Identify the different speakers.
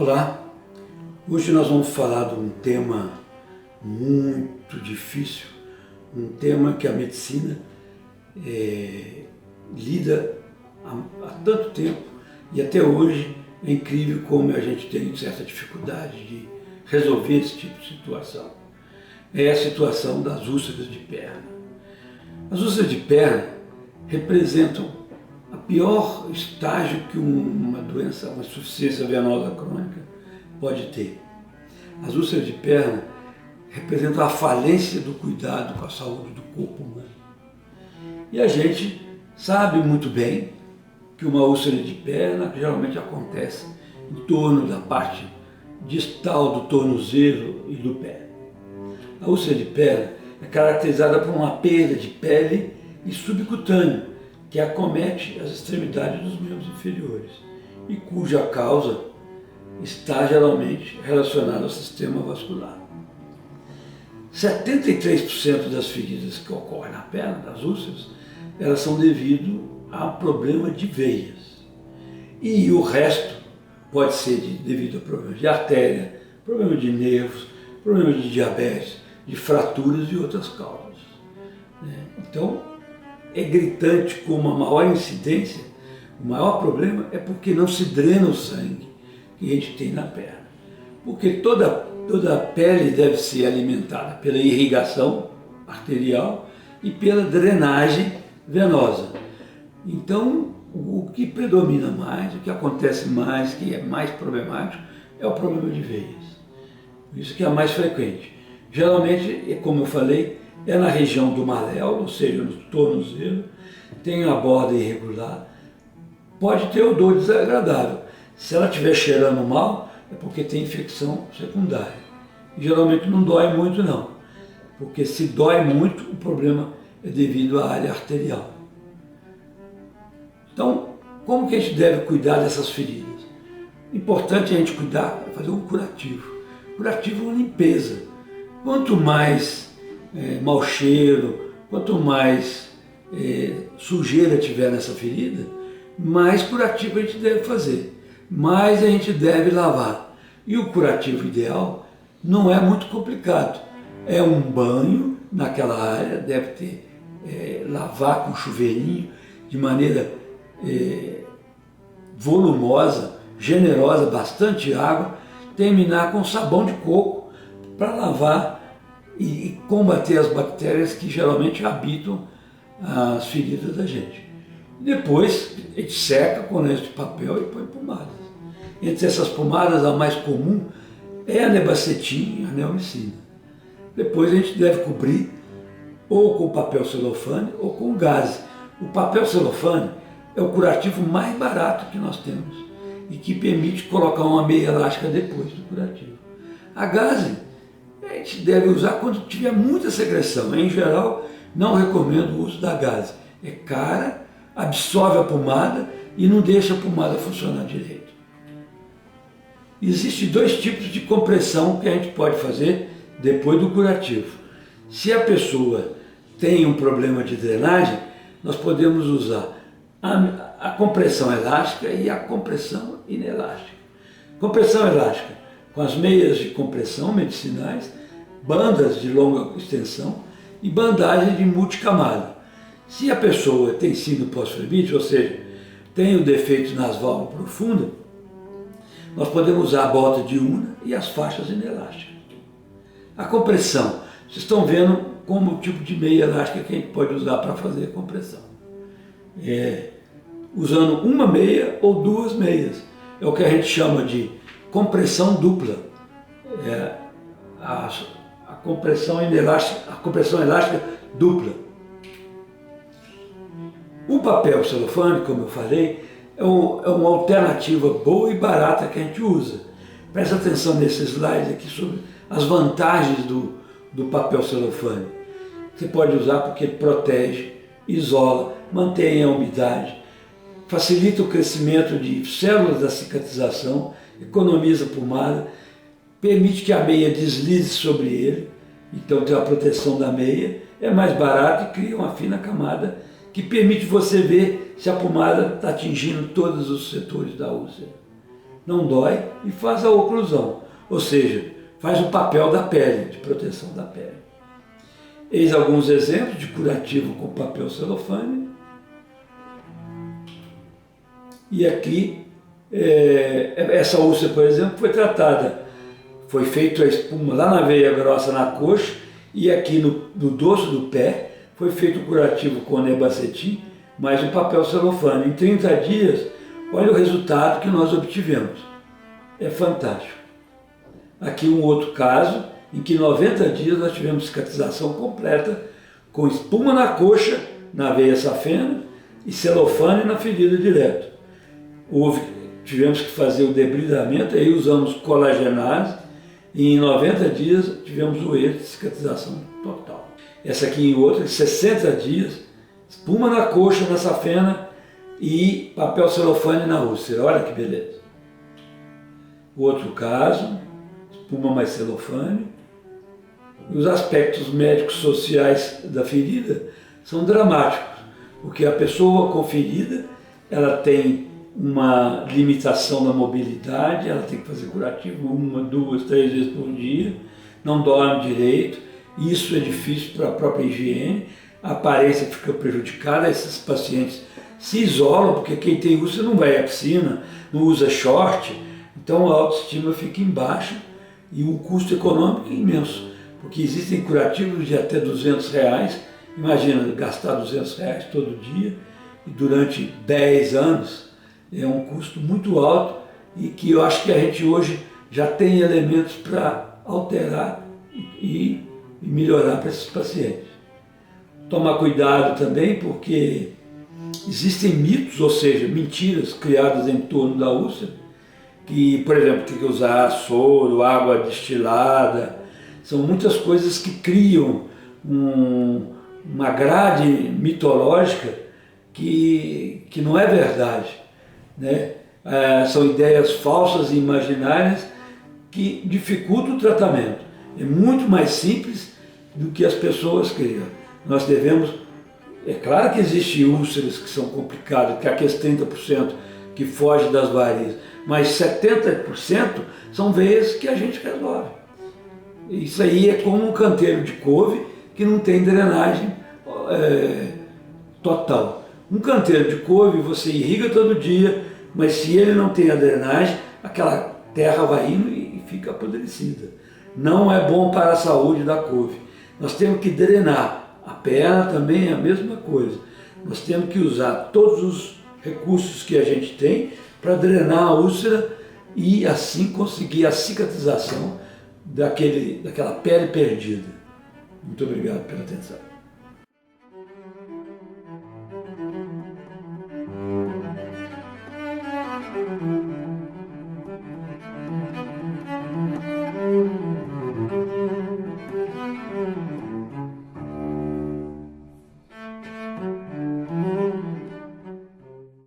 Speaker 1: Olá, hoje nós vamos falar de um tema muito difícil, um tema que a medicina lida há tanto tempo e até hoje é incrível como a gente tem certa dificuldade de resolver esse tipo de situação. É a situação das úlceras de perna. As úlceras de perna representam o pior estágio que uma doença, uma insuficiência venosa crônica pode ter. As úlceras de perna representam a falência do cuidado com a saúde do corpo humano. E a gente sabe muito bem que uma úlcera de perna geralmente acontece em torno da parte distal do tornozelo e do pé. A úlcera de perna é caracterizada por uma perda de pele e subcutâneo, que acomete as extremidades dos membros inferiores e cuja causa está geralmente relacionada ao sistema vascular. 73% das feridas que ocorrem na perna, das úlceras, elas são devido a um problema de veias. E o resto pode ser devido a problemas de artéria, problema de nervos, problemas de diabetes, de fraturas e outras causas. Então, é gritante como a maior incidência, o maior problema é porque não se drena o sangue que a gente tem na perna. Porque toda a pele deve ser alimentada pela irrigação arterial e pela drenagem venosa. Então, o que predomina mais, o que acontece mais, que é mais problemático, é o problema de veias. Isso que é mais frequente. Geralmente, como eu falei, é na região do maléolo, ou seja, no tornozelo, tem a borda irregular, pode ter odor desagradável. Se ela estiver cheirando mal, é porque tem infecção secundária. E geralmente não dói muito não, porque se dói muito, o problema é devido à área arterial. Então, como que a gente deve cuidar dessas feridas? Importante a gente cuidar, é fazer um curativo. Curativo é uma limpeza. Quanto mais mau cheiro, quanto mais sujeira tiver nessa ferida, mais curativo a gente deve fazer, mais a gente deve lavar. E o curativo ideal não é muito complicado, é um banho naquela área, deve ter, lavar com chuveirinho, de maneira volumosa, generosa, bastante água, terminar com sabão de coco para lavar e combater as bactérias que geralmente habitam as feridas da gente. Depois a gente seca com lenço de papel e põe pomadas. Entre essas pomadas, a mais comum é a nebacetim e a neomicina. Depois a gente deve cobrir ou com papel celofane ou com gaze. O papel celofane é o curativo mais barato que nós temos e que permite colocar uma meia elástica depois do curativo. A gaze a gente deve usar quando tiver muita secreção. Em geral, não recomendo o uso da gaze. É cara, absorve a pomada e não deixa a pomada funcionar direito. Existem dois tipos de compressão que a gente pode fazer depois do curativo. Se a pessoa tem um problema de drenagem, nós podemos usar a compressão elástica e a compressão inelástica. Compressão elástica com as meias de compressão medicinais, bandas de longa extensão e bandagem de multicamada. Se a pessoa tem síndrome pós-flebite, ou seja, tem o defeito nas válvulas profundas, nós podemos usar a bota de una e as faixas inelásticas. A compressão, vocês estão vendo como o tipo de meia elástica que a gente pode usar para fazer a compressão. Usando uma meia ou duas meias. É o que a gente chama de compressão dupla. A compressão elástica dupla. O papel celofane, como eu falei, é uma alternativa boa e barata que a gente usa. Presta atenção nesse slide aqui sobre as vantagens do papel celofane. Você pode usar porque protege, isola, mantém a umidade, facilita o crescimento de células da cicatrização, economiza pomada, permite que a meia deslize sobre ele, então tem a proteção da meia, é mais barato e cria uma fina camada que permite você ver se a pomada está atingindo todos os setores da úlcera. não dói e faz a oclusão, ou seja, faz o papel da pele, de proteção da pele. Eis alguns exemplos de curativo com papel celofane. E aqui, essa úlcera, por exemplo, foi tratada, foi feita a espuma lá na veia grossa, na coxa, e aqui no dorso do pé foi feito o curativo com nebacetim, mais o papel celofane. Em 30 dias, olha o resultado que nós obtivemos. É fantástico. Aqui um outro caso, em que em 90 dias nós tivemos cicatrização completa, com espuma na coxa, na veia safena, e celofane na ferida direto. Tivemos que fazer o debridamento, aí usamos colagenase, e em 90 dias tivemos o êxito de cicatrização total. Essa aqui em outra, em 60 dias, espuma na coxa, na safena, e papel celofane na úlcera. Olha que beleza. O outro caso, espuma mais celofane. E os aspectos médicos sociais da ferida são dramáticos, porque a pessoa com ferida, ela tem uma limitação da mobilidade, ela tem que fazer curativo 1, 2, 3 vezes por dia, não dorme direito, isso é difícil para a própria higiene, a aparência fica prejudicada, esses pacientes se isolam, porque quem tem úlcera não vai à piscina, não usa short, então a autoestima fica embaixo e o custo econômico é imenso, porque existem curativos de até R$200, imagina gastar R$200 todo dia e durante 10 anos, é um custo muito alto e que eu acho que a gente hoje já tem elementos para alterar e melhorar para esses pacientes. Tomar cuidado também porque existem mitos, ou seja, mentiras criadas em torno da úlcera, que, por exemplo, tem que usar soro, água destilada, são muitas coisas que criam uma grade mitológica que não é verdade, né? São ideias falsas e imaginárias que dificultam o tratamento. É muito mais simples do que as pessoas criam. Nós devemos... É claro que existem úlceras que são complicadas, que é aqueles 30% que fogem das varizes, mas 70% são veias que a gente resolve. Isso aí é como um canteiro de couve que não tem drenagem total. Um canteiro de couve você irriga todo dia, mas se ele não tem a drenagem, aquela terra vai indo e fica apodrecida. Não é bom para a saúde da couve. Nós temos que drenar. A perna também é a mesma coisa. Nós temos que usar todos os recursos que a gente tem para drenar a úlcera e assim conseguir a cicatrização daquela pele perdida. Muito obrigado pela atenção.